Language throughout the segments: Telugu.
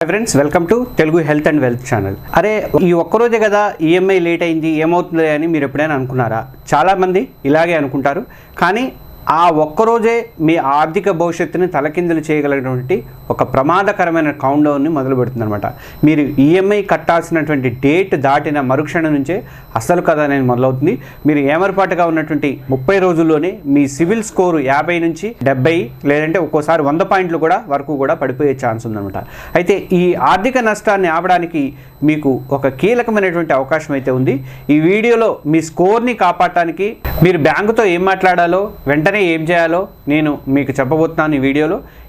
Friends welcome to Telugu health and wealth channel. అరే ఈ ఒక్కరోజే కదా ఈఎంఐ లేట్ అయింది ఏమవుతుంది అని మీరు ఎప్పుడైనా అనుకున్నారా? చాలామంది ఇలాగే అనుకుంటారు. కానీ ఆ ఒక్కరోజే మీ ఆర్థిక భవిష్యత్తుని తలకిందులు చేయగలిగినటువంటి ఒక ప్రమాదకరమైన కౌంట్ డౌన్ని మొదలు పెడుతుందన్నమాట. మీరు ఈఎంఐ కట్టాల్సినటువంటి డేట్ దాటిన మరుక్షణం నుంచే అసలు కథ అనేది మొదలవుతుంది. మీరు ఏమరపాటుగా ఉన్నటువంటి 30 రోజుల్లోనే మీ సివిల్ స్కోరు 50 నుంచి 70 లేదంటే ఒక్కోసారి 100 పాయింట్లు వరకు కూడా పడిపోయే ఛాన్స్ ఉందన్నమాట. అయితే ఈ ఆర్థిక నష్టాన్ని ఆపడానికి మీకు ఒక కీలకమైనటువంటి అవకాశం అయితే ఉంది. ఈ వీడియోలో మీ స్కోర్ని కాపాడటానికి మీరు బ్యాంకుతో ఏం మాట్లాడాలో వెంటనే ఏం చేయాలో నేను మీకు చెప్పబోతున్నాను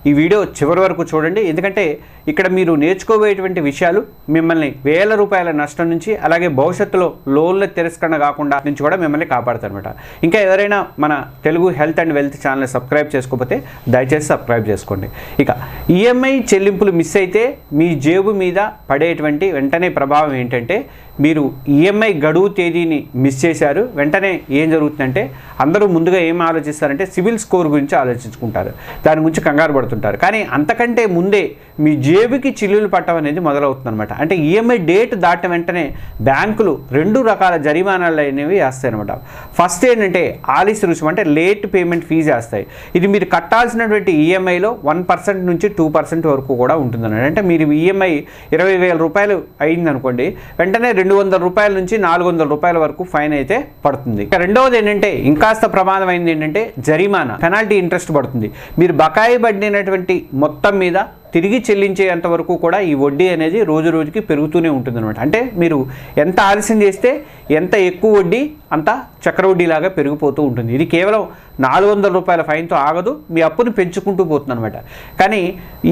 ఈ వీడియో చివరి వరకు చూడండి. ఎందుకంటే ఇక్కడ మీరు నేర్చుకోబోయేటువంటి విషయాలు మిమ్మల్ని వేల రూపాయల నష్టం నుంచి అలాగే భవిష్యత్తులో లోన్ల తిరస్కరణ కాకుండా నుంచి కూడా మిమ్మల్ని కాపాడుతారనమాట. ఇంకా ఎవరైనా మన Telugu health and wealth channel subscribe చేసుకోకపోతే దయచేసి సబ్స్క్రైబ్ చేసుకోండి. ఇక ఈఎంఐ చెల్లింపులు మిస్ అయితే మీ జేబు మీద పడేటువంటి వెంటనే ప్రభావం ఏంటంటే, మీరు ఈఎంఐ గడువు తేదీని మిస్ చేశారు. వెంటనే ఏం జరుగుతుందంటే అందరూ ముందుగా ఏం ఆలోచిస్తారంటే సివిల్ స్కోర్ గురించి ఆలోచించుకుంటారు, దాని గురించి కంగారు పడుతుంటారు. కానీ అంతకంటే ముందే మీ జేబుకి చిల్లులు పట్టడం అనేది మొదలవుతుందన్నమాట. అంటే ఈఎంఐ డేట్ దాటిన వెంటనే బ్యాంకులు 2 రకాల జరిమానాలు అనేవి వేస్తాయన్నమాట. ఫస్ట్ ఏంటంటే ఆలస్య రుసుము, అంటే లేట్ పేమెంట్ ఫీజు వేస్తాయి. ఇది మీరు కట్టాల్సినటువంటి ఈఎంఐలో 1% నుంచి 2% వరకు కూడా ఉంటుందన్నమాట. అంటే మీరు ఈఎంఐ 20,000 రూపాయలు అయిందనుకోండి, వెంటనే 200 రూపాయల నుంచి 400 రూపాయల వరకు ఫైన్ అయితే పడుతుంది. రెండవది ఏంటంటే ఇంకాస్త ప్రమాదమైంది ఏంటంటే జరిమానా, పెనాల్టీ ఇంట్రెస్ట్ పడుతుంది. మీరు బకాయి పడినటువంటి మొత్తం మీద తిరిగి చెల్లించేంత వరకు కూడా ఈ వడ్డీ అనేది రోజు రోజుకి పెరుగుతూనే ఉంటుందన్నమాట. అంటే మీరు ఎంత ఆలస్యం చేస్తే ఎంత ఎక్కువ వడ్డీ అంత చక్రవడ్డీలాగా పెరిగిపోతూ ఉంటుంది. ఇది కేవలం 400 రూపాయల ఫైన్తో ఆగదు, మీ అప్పును పెంచుకుంటూ పోతుంది అనమాట. కానీ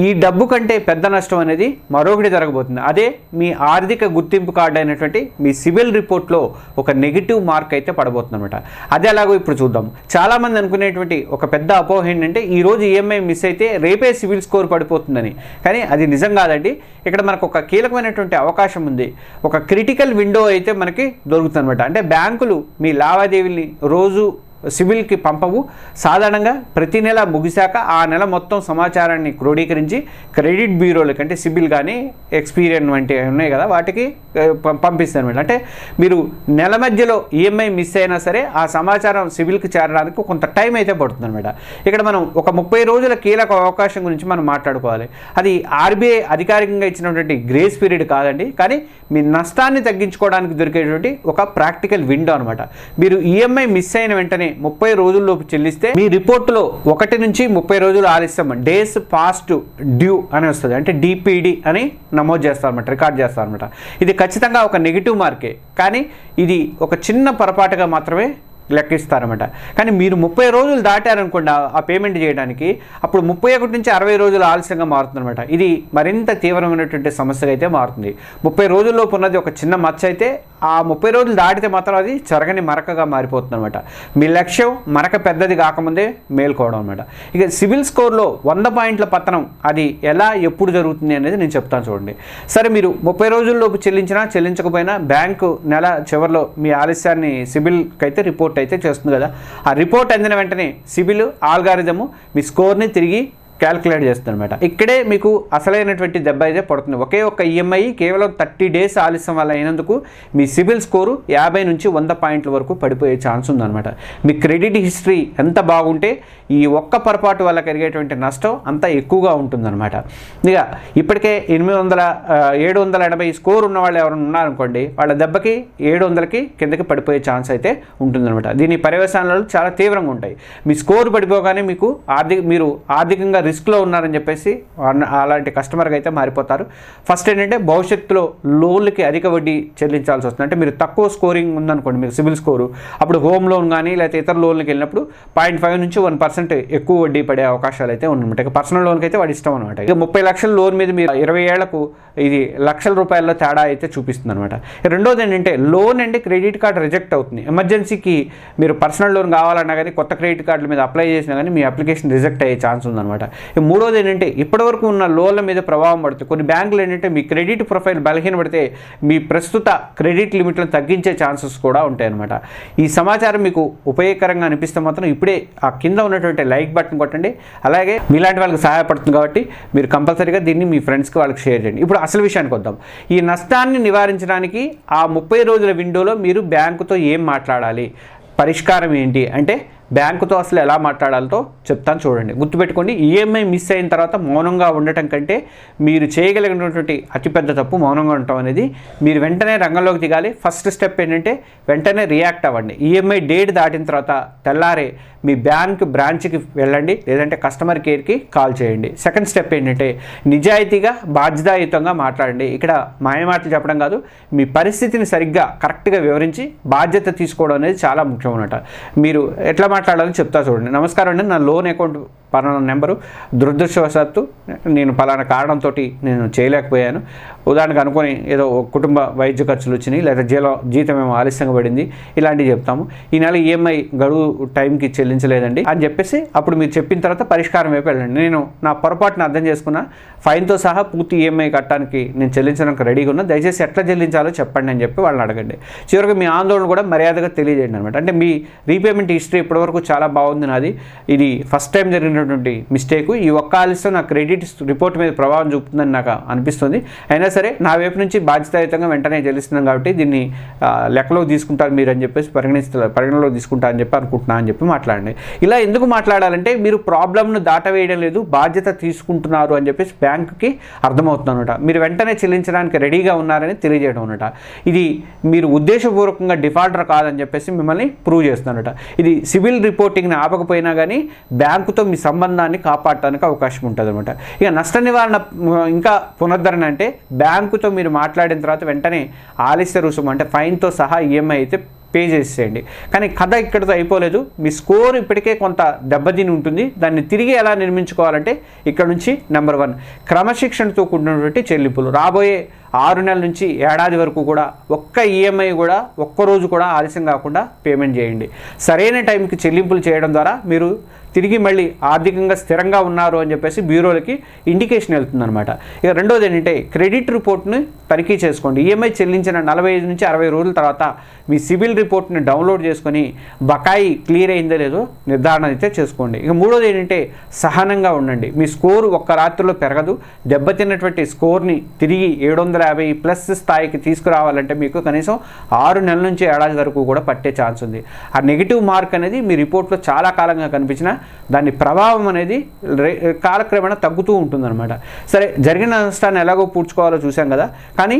ఈ డబ్బు కంటే పెద్ద నష్టం అనేది మరొకటి జరగబోతుంది. అదే మీ ఆర్థిక గుర్తింపు కార్డు అయినటువంటి మీ సివిల్ రిపోర్ట్లో ఒక నెగిటివ్ మార్క్ అయితే పడబోతుంది అనమాట. అది ఎలాగో ఇప్పుడు చూద్దాం. చాలామంది అనుకునేటువంటి ఒక పెద్ద అపోహ ఏంటంటే ఈరోజు ఈఎంఐ మిస్ అయితే రేపే సివిల్ స్కోర్ పడిపోతుందని. కానీ అది నిజం కాదండి. ఇక్కడ మనకు ఒక కీలకమైనటువంటి అవకాశం ఉంది. ఒక క్రిటికల్ విండో అయితే మనకి దొరుకుతుంది అనమాట. అంటే బ్యాంకులు మీ లావాదేవీల్ని రోజు సివిల్కి పంపవు. సాధారణంగా ప్రతి నెల ముగిశాక ఆ నెల మొత్తం సమాచారాన్ని క్రోడీకరించి క్రెడిట్ బ్యూరోలకి, అంటే సిబిల్ కానీ ఎక్స్పీరియన్ వంటి ఉన్నాయి కదా, వాటికి పంపిస్తారు అనమాట. అంటే మీరు నెల మధ్యలో ఈఎంఐ మిస్ అయినా సరే ఆ సమాచారం సివిల్కి చేరడానికి కొంత టైం అయితే పడుతుంది అనమాట. ఇక్కడ మనం ఒక 30 రోజుల కీలక అవకాశం గురించి మనం మాట్లాడుకోవాలి. అది ఆర్బీఐ అధికారికంగా ఇచ్చినటువంటి గ్రేస్ పీరియడ్ కాదండి, కానీ మీ నష్టాన్ని తగ్గించుకోవడానికి దొరికేటువంటి ఒక ప్రాక్టికల్ విండో అనమాట. మీరు ఈఎంఐ మిస్ అయిన వెంటనే 30 రోజుల్లోపు చెల్లిస్తే మీ రిపోర్టులో 1 నుంచి 30 రోజులు ఆలస్యం డేస్ పాస్ట్ డ్యూ అని వస్తుంది. అంటే డిపిడి అని నమోదు చేస్తారన్నమాట, రికార్డ్ చేస్తారన్నమాట. ఇది ఖచ్చితంగా ఒక నెగిటివ్ మార్కే, కానీ ఇది ఒక చిన్న పొరపాటుగా మాత్రమే లెక్కిస్తారన్నమాట. కానీ మీరు 30 రోజులు దాటారనుకోండి ఆ పేమెంట్ చేయడానికి, అప్పుడు 31 నుంచి 60 రోజులు ఆలస్యంగా మారుతుందన్నమాట. ఇది మరింత తీవ్రమైనటువంటి సమస్యగా అయితే మారుతుంది. 30 రోజుల్లోపు ఉన్నది ఒక చిన్న మచ్చ అయితే ఆ 30 రోజులు దాటితే మాత్రం అది చెరగని మరకగా మారిపోతుంది అనమాట. మీ లక్ష్యం మరక పెద్దది కాకముందే మేల్కోవడం అనమాట. ఇక సివిల్ స్కోర్లో 100 పాయింట్ల పతనం అది ఎలా ఎప్పుడు జరుగుతుంది అనేది నేను చెప్తాను చూడండి. సరే, మీరు 30 రోజుల్లోపు చెల్లించినా చెల్లించకపోయినా బ్యాంకు నెల చివరిలో మీ ఆలస్యాన్ని సిబిల్కి అయితే రిపోర్ట్ అయితే చేస్తుంది కదా. ఆ రిపోర్ట్ అందిన వెంటనే సిబిల్ ఆల్గారిథము మీ స్కోర్ని తిరిగి క్యాల్కులేట్ చేస్తుంది అనమాట. ఇక్కడే మీకు అసలైనటువంటి దెబ్బ అయితే పడుతుంది. ఒకే ఒక్క ఈఎంఐ కేవలం 30 డేస్ ఆలస్యం వల్ల అయినందుకు మీ సిబిల్ స్కోరు 50 నుంచి 100 పాయింట్ల వరకు పడిపోయే ఛాన్స్ ఉందన్నమాట. మీ క్రెడిట్ హిస్టరీ ఎంత బాగుంటే ఈ ఒక్క పొరపాటు వల్ల కలిగేటువంటి నష్టం అంత ఎక్కువగా ఉంటుందన్నమాట. ఇక ఇప్పటికే 780 స్కోర్ ఉన్న వాళ్ళు ఎవరైనా ఉన్నారనుకోండి, వాళ్ళ దెబ్బకి 700కి కిందకి పడిపోయే ఛాన్స్ అయితే ఉంటుందన్నమాట. దీని పర్యవసానాలు చాలా తీవ్రంగా ఉంటాయి. మీ స్కోర్ పడిపోగానే మీరు ఆర్థికంగా రిస్క్లో ఉన్నారని చెప్పేసి అలాంటి కస్టమర్కి అయితే మారిపోతారు. ఫస్ట్ ఏంటంటే భవిష్యత్తులో లోన్లకి అధిక వడ్డీ చెల్లించాల్సి వస్తుంది. అంటే మీరు తక్కువ స్కోరింగ్ ఉందనుకోండి, మీకు సిబిల్ స్కోరు, అప్పుడు హోమ్ లోన్ కానీ లేకపోతే ఇతర లోన్లకి వెళ్ళినప్పుడు 0.5 నుంచి 1% ఎక్కువ వడ్డీ పడే అవకాశాలు అయితే ఉన్నమాట. ఇక పర్సనల్ లోన్కి అయితే వాడి ఇష్టం అనమాట. ఇక 30 లక్షల లోన్ మీద మీరు 20 ఏళ్లకు ఇది లక్షల రూపాయల తేడా అయితే చూపిస్తుంది అనమాట. రెండోది ఏంటంటే లోన్ అంటే క్రెడిట్ కార్డ్ రిజెక్ట్ అవుతుంది. ఎమర్జెన్సీకి మీరు పర్సనల్ లోన్ కావాలన్నా కానీ కొత్త క్రెడిట్ కార్డుల మీద అప్లై చేసినా కానీ మీ అప్లికేషన్ రిజెక్ట్ అయ్యే ఛాన్స్ ఉందన్నమాట. మూడోది ఏంటంటే ఇప్పటివరకు ఉన్న లోన్ల మీద ప్రభావం పడుతుంది. కొన్ని బ్యాంకులు ఏంటంటే మీ క్రెడిట్ ప్రొఫైల్ బలహీనపడితే మీ ప్రస్తుత క్రెడిట్ లిమిట్లను తగ్గించే ఛాన్సెస్ కూడా ఉంటాయన్నమాట. ఈ సమాచారం మీకు ఉపయోగకరంగా అనిపిస్తే మాత్రం ఇప్పుడే ఆ కింద ఉన్నటువంటి లైక్ బటన్ కొట్టండి. అలాగే మీలాంటి వాళ్ళకి సహాయపడుతుంది కాబట్టి మీరు కంపల్సరీగా దీన్ని మీ ఫ్రెండ్స్కి వాళ్ళకి షేర్ చేయండి. ఇప్పుడు అసలు విషయానికి వద్దాం. ఈ నష్టాన్ని నివారించడానికి ఆ 30 రోజుల విండోలో మీరు బ్యాంకుతో ఏం మాట్లాడాలి, పరిష్కారం ఏంటి అంటే బ్యాంకుతో అసలు ఎలా మాట్లాడాలో చెప్తాను చూడండి. గుర్తుపెట్టుకోండి, ఈఎంఐ మిస్ అయిన తర్వాత మౌనంగా ఉండటం కంటే మీరు చేయగలిగినటువంటి అతిపెద్ద తప్పు మౌనంగా ఉండటం అనేది. మీరు వెంటనే రంగంలోకి దిగాలి. ఫస్ట్ స్టెప్ ఏంటంటే వెంటనే రియాక్ట్ అవ్వండి. ఈఎంఐ డేట్ దాటిన తర్వాత తెల్లారే మీ బ్యాంక్ బ్రాంచ్కి వెళ్ళండి, లేదంటే కస్టమర్ కేర్కి కాల్ చేయండి. సెకండ్ స్టెప్ ఏంటంటే నిజాయితీగా బాధ్యతాయుతంగా మాట్లాడండి. ఇక్కడ మాయమాటలు చెప్పడం కాదు, మీ పరిస్థితిని సరిగ్గా కరెక్ట్గా వివరించి బాధ్యత తీసుకోవడం అనేది చాలా ముఖ్యం అన్నమాట. మీరు ఎట్లా మాట్లాడాలని చెప్తా చూడండి. నమస్కారం అండి, నా లోన్ అకౌంట్ పలానా నెంబరు దురదృష్టవశాత్తు నేను పలానా కారణంతో నేను చేయలేకపోయాను. ఉదాహరణకు అనుకొని ఏదో కుటుంబ వైద్య ఖర్చులు వచ్చినాయి, లేదా జీతం ఏమో ఆలస్యంగా పడింది, ఇలాంటివి చెప్తాము. ఈ నెల ఈఎంఐ గడువు టైంకి చెల్లించలేదండి అని చెప్పేసి అప్పుడు మీరు చెప్పిన తర్వాత పరిష్కారం వైపు వెళ్ళండి. నేను నా పొరపాటును అర్థం చేసుకున్నా, ఫైన్తో సహా పూర్తి ఈఎంఐ కట్టడానికి నేను చెల్లించడానికి రెడీగా ఉన్నా, దయచేసి ఎట్లా చెల్లించాలో చెప్పండి అని చెప్పి వాళ్ళని అడగండి. చివరికి మీ ఆందోళన కూడా మర్యాదగా తెలియజేయండి అనమాట. అంటే మీ రీపేమెంట్ హిస్టరీ ఇప్పటివరకు చాలా బాగుంది నాది, ఇది ఫస్ట్ టైం జరిగినటువంటి మిస్టేక్, ఈ ఒక్క ఆలస్యం నా క్రెడిట్ రిపోర్ట్ మీద ప్రభావం చూపుతుందని నాకు అనిపిస్తుంది. అయినా సరే నా వైపు నుంచి బాధ్యతాయుతంగా వెంటనే చెల్లిస్తున్నాం కాబట్టి దీన్ని లెక్కలోకి తీసుకుంటారు మీరు అని చెప్పేసి పరిగణలోకి తీసుకుంటారు అని చెప్పి అనుకుంటున్నా అని చెప్పి మాట్లాడండి. ఇలా ఎందుకు మాట్లాడాలంటే మీరు ప్రాబ్లంను దాటవేయడం లేదు, బాధ్యత తీసుకుంటున్నారు అని చెప్పేసి బ్యాంకుకి అర్థమవుతుంది అనమాట. మీరు వెంటనే చెల్లించడానికి రెడీగా ఉన్నారని తెలియజేయడం అనమాట. ఇది మీరు ఉద్దేశపూర్వకంగా డిఫాల్టర్ కాదని చెప్పేసి మిమ్మల్ని ప్రూవ్ చేస్తున్నట. ఇది సివిల్ రిపోర్టింగ్ని ఆపకపోయినా కానీ బ్యాంకుతో మీ సంబంధాన్ని కాపాడటానికి అవకాశం ఉంటుంది అనమాట. ఇక నష్ట నివారణ ఇంకా పునరుద్ధరణ అంటే బ్యాంకుతో మీరు మాట్లాడిన తర్వాత వెంటనే ఆలస్య రుసుము అంటే ఫైన్తో సహా ఈఎంఐ అయితే పే చేసేయండి. కానీ కథ ఇక్కడితో అయిపోలేదు. మీ స్కోర్ ఇప్పటికే కొంత దెబ్బతిని ఉంటుంది. దాన్ని తిరిగి ఎలా నిర్మించుకోవాలంటే ఇక్కడ నుంచి నెంబర్ 1 క్రమశిక్షణతో కూడినటువంటి చెల్లింపులు. రాబోయే 6 నెలల నుంచి ఏడాది వరకు కూడా ఒక్క ఈఎంఐ కూడా ఒక్కరోజు కూడా ఆలస్యం కాకుండా పేమెంట్ చేయండి. సరైన టైంకి చెల్లింపులు చేయడం ద్వారా మీరు తిరిగి మళ్ళీ ఆర్థికంగా స్థిరంగా ఉన్నారు అని చెప్పేసి బ్యూరోలకి ఇండికేషన్ వెళ్తుందన్నమాట. ఇక రెండోది ఏంటంటే క్రెడిట్ రిపోర్ట్ని తనిఖీ చేసుకోండి. ఈఎంఐ చెల్లించిన 45 నుంచి 60 రోజుల తర్వాత మీ సిబిల్ రిపోర్ట్ని డౌన్లోడ్ చేసుకొని బకాయి క్లియర్ అయిందో లేదో నిర్ధారణ అయితే చేసుకోండి. ఇక మూడోది ఏంటంటే సహనంగా ఉండండి. మీ స్కోర్ ఒక్క రాత్రిలో పెరగదు. దెబ్బతిన్నటువంటి స్కోర్ని తిరిగి 750+ స్థాయికి తీసుకురావాలంటే మీకు కనీసం 6 నెలల నుంచి ఏడాది వరకు కూడా పట్టే ఛాన్స్ ఉంది. ఆ నెగిటివ్ మార్క్ అనేది మీ రిపోర్ట్లో చాలా కాలంగా కనిపించిన దాని ప్రభావం అనేది కాలక్రమేణా తగ్గుతూ ఉంటుందన్నమాట. సరే, జరిగిన నష్టాన్ని ఎలాగో పూడ్చుకోవాలో చూసాం కదా, కానీ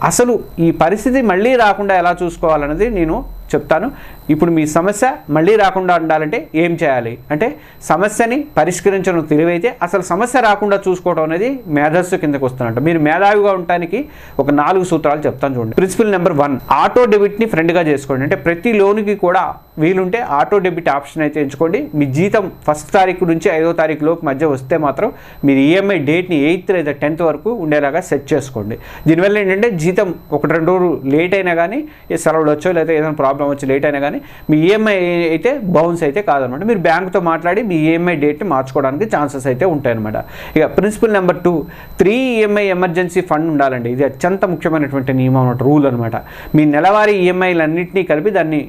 అసలు ఈ పరిస్థితి మళ్ళీ రాకుండా ఎలా చూసుకోవాలన్నది నేను చెప్తాను. ఇప్పుడు మీ సమస్య మళ్ళీ రాకుండా ఉండాలంటే ఏం చేయాలి అంటే సమస్యని పరిష్కరించడం తెలివైతే అసలు సమస్య రాకుండా చూసుకోవడం అనేది మేధస్సు కిందకు వస్తున్నట్టు. మీరు మేధావిగా ఉండటానికి ఒక 4 సూత్రాలు చెప్తాను చూడండి. ప్రిన్సిపల్ నెంబర్ 1, ఆటో డెబిట్ని ఫ్రెండ్గా చేసుకోండి. అంటే ప్రతి లోన్కి కూడా వీలుంటే ఆటో డెబిట్ ఆప్షన్ అయితే ఎంచుకోండి. మీ జీతం 1వ తారీఖు నుంచి 5వ తారీఖు లోపు మధ్య వస్తే మాత్రం మీరు ఈఎంఐ డేట్ని 8th లేదా 10th వరకు ఉండేలాగా సెట్ చేసుకోండి. దీనివల్ల ఏంటంటే జీతం 1-2 రోజులు లేట్ అయినా కానీ సెలవులు వచ్చో లేదా ఏదైనా ప్రాబ్లం వచ్చి లేట్ అయినా కానీ మీ ఈఎంఐ అయితే బౌన్స్ అయితే కాదనమాట. మీరు బ్యాంకుతో మాట్లాడి మీ ఈఎంఐ డేట్ని మార్చుకోవడానికి ఛాన్సెస్ అయితే ఉంటాయన్నమాట. ఇక principal number 2, 3 EMI emergency fund ఉండాలండి. ఇది అత్యంత ముఖ్యమైనటువంటి నియమం అన్నమాట, రూల్ అనమాట. మీ నెలవారీ ఈఎంఐలన్నింటినీ కలిపి దాన్ని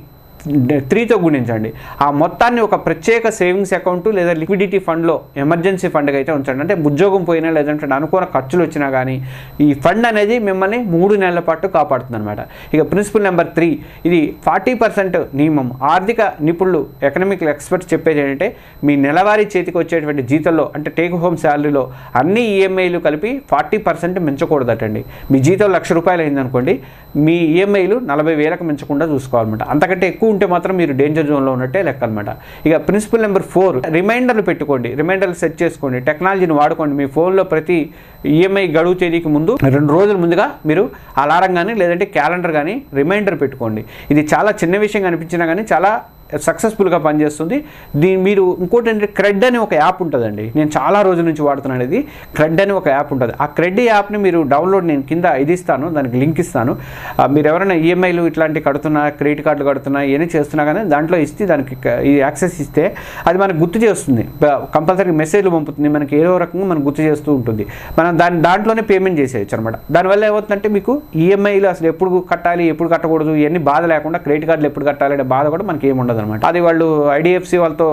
3తో గుణించండి. ఆ మొత్తాన్ని ఒక ప్రత్యేక సేవింగ్స్ అకౌంట్ లేదా లిక్విడిటీ ఫండ్లో ఎమర్జెన్సీ ఫండ్గా అయితే ఉంచండి. అంటే ఉద్యోగం పోయినా లేదంటే అనుకోని ఖర్చులు వచ్చినా కానీ ఈ ఫండ్ అనేది మిమ్మల్ని 3 నెలల పాటు కాపాడుతుంది అనమాట. ఇక ప్రిన్సిపల్ నెంబర్ 3, ఇది 40% నియమం. ఆర్థిక నిపుణులు, ఎకనామిక్ ఎక్స్పర్ట్స్ చెప్పేది ఏంటంటే మీ నెలవారీ చేతికి వచ్చేటువంటి జీతంలో అంటే టేక్ హోమ్ శాలరీలో అన్ని ఈఎంఐలు కలిపి 40% మించకూడదటండి. మీ జీతం ₹1,00,000 అయిందనుకోండి, మీ ఈఎంఐలు 40,000కు మించకుండా చూసుకోవాలన్నమాట. అంతకంటే ఎక్కువ ఉంటే మాత్రం మీరు డేంజర్ జోన్లో ఉన్నట్టే లెక్క అనమాట. ఇక ప్రిన్సిపల్ నెంబర్ 4, రిమైండర్లు పెట్టుకోండి. రిమైండర్లు సెట్ చేసుకోండి. టెక్నాలజీని వాడుకోండి. మీ ఫోన్లో ప్రతి ఈఎంఐ గడువు తేదీకి ముందు 2 రోజుల ముందుగా మీరు అలారం కానీ లేదంటే క్యాలెండర్ కానీ రిమైండర్ పెట్టుకోండి. ఇది చాలా చిన్న విషయం అనిపించినా కానీ చాలా సక్సెస్ఫుల్గా పనిచేస్తుంది. మీరు ఇంకోటి ఏంటంటే క్రెడ్ అని ఒక యాప్ ఉంటుందండి, నేను చాలా రోజుల నుంచి వాడుతున్నాను. ఇది క్రెడ్ అని ఒక యాప్ ఉంటుంది. ఆ క్రెడ్ యాప్ని మీరు డౌన్లోడ్, నేను కింద ఇది ఇస్తాను, దానికి లింక్ ఇస్తాను. మీరు ఎవరైనా ఈఎంఐలు ఇట్లాంటివి కడుతున్నా, క్రెడిట్ కార్డులు కడుతున్నా, ఏమైనా చేస్తున్నా కానీ దాంట్లో ఇస్తే దానికి ఈ యాక్సెస్ ఇస్తే అది మనకు గుర్తు చేస్తుంది, కంపల్సరీ మెసేజ్లు పంపుతుంది, మనకి ఏదో రకంగా మనకు గుర్తు చేస్తూ ఉంటుంది. మనం దాంట్లోనే పేమెంట్ చేసేయచ్చు అనమాట. దానివల్ల ఏమవుతుందంటే మీకు ఈఎంఐలు అసలు ఎప్పుడు కట్టాలి, ఎప్పుడు కట్టకూడదు, ఇవన్నీ బాధ లేకుండా, క్రెడిట్ కార్డులు ఎప్పుడు కట్టాలి అనే బాధ కూడా మనకి ఏమి ఉండదు అనమాట. అది వాళ్ళు ఐడిఎఫ్సి వాళ్ళతో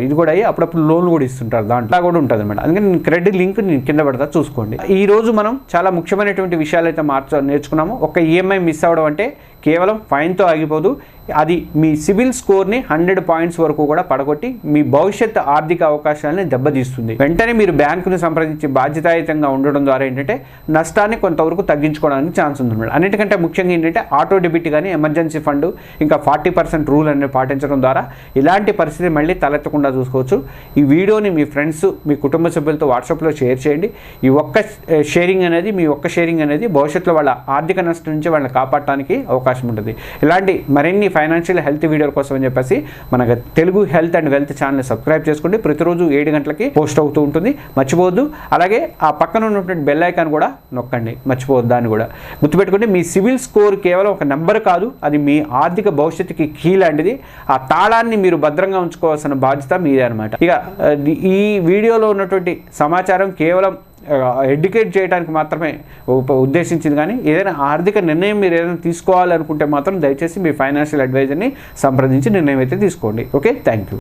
ఇది కూడా అయ్యి అప్పుడప్పుడు లోన్లు కూడా ఇస్తుంటారు, దాంట్లో కూడా ఉంటుంది అనమాట. అందుకని నేను క్రెడిట్ లింక్ నేను కింద పెడతా, చూసుకోండి. ఈ రోజు మనం చాలా ముఖ్యమైనటువంటి విషయాలు అయితే నేర్చుకున్నాము. ఒక ఈఎంఐ మిస్ అవ్వడం అంటే కేవలం ఫైన్తో ఆగిపోదు, అది మీ సిబిల్ స్కోర్ని 100 పాయింట్స్ వరకు కూడా పడగొట్టి మీ భవిష్యత్ ఆర్థిక అవకాశాలని దెబ్బతీస్తుంది. వెంటనే మీరు బ్యాంకును సంప్రదించి బాధ్యతాయుతంగా ఉండడం ద్వారా ఏంటంటే నష్టాన్ని కొంతవరకు తగ్గించుకోవడానికి ఛాన్స్ ఉంది. అన్నిటికంటే ముఖ్యంగా ఏంటంటే ఆటో డెబిట్ కానీ, ఎమర్జెన్సీ ఫండ్, ఇంకా 40% రూల్ అనేది పాటించడం ద్వారా ఇలాంటి పరిస్థితి మళ్ళీ తలెత్తకుండా చూసుకోవచ్చు. ఈ వీడియోని మీ ఫ్రెండ్స్, మీ కుటుంబ సభ్యులతో వాట్సాప్లో షేర్ చేయండి. ఈ ఒక్క షేరింగ్ అనేది భవిష్యత్తులో వాళ్ళ ఆర్థిక నష్టం నుంచి వాళ్ళని కాపాడటానికి అవకాశం ఉంటుంది. ఇలాంటి మరిన్ని ఫైనాన్షియల్ హెల్త్ వీడియోల కోసం అని చెప్పేసి మన తెలుగు హెల్త్ అండ్ వెల్త్ ఛానల్ని సబ్స్క్రైబ్ చేసుకోండి. ప్రతిరోజు 7 గంటలకి పోస్ట్ అవుతూ ఉంటుంది, మర్చిపోవద్దు. అలాగే ఆ పక్కన ఉన్నటువంటి బెల్ ఐకాన్ కూడా నొక్కండి, మర్చిపోవద్దు. దాన్ని కూడా గుర్తుపెట్టుకోండి. మీ సివిల్ స్కోర్ కేవలం ఒక నెంబర్ కాదు, అది మీ ఆర్థిక భవిష్యత్తుకి కీ లాంటిది. ఆ తాళాన్ని మీరు భద్రంగా ఉంచుకోవాల్సిన బాధ్యత మీదే అనమాట. ఇక ఈ వీడియోలో ఉన్నటువంటి సమాచారం కేవలం ఎడ్యుకేట్ చేయడానికి మాత్రమే ఉద్దేశించింది, కానీ ఏదైనా ఆర్థిక నిర్ణయం మీరు ఏదైనా తీసుకోవాలనుకుంటే మాత్రం దయచేసి మీ ఫైనాన్షియల్ అడ్వైజర్ని సంప్రదించి నిర్ణయం అయితే తీసుకోండి. Okay, thank you.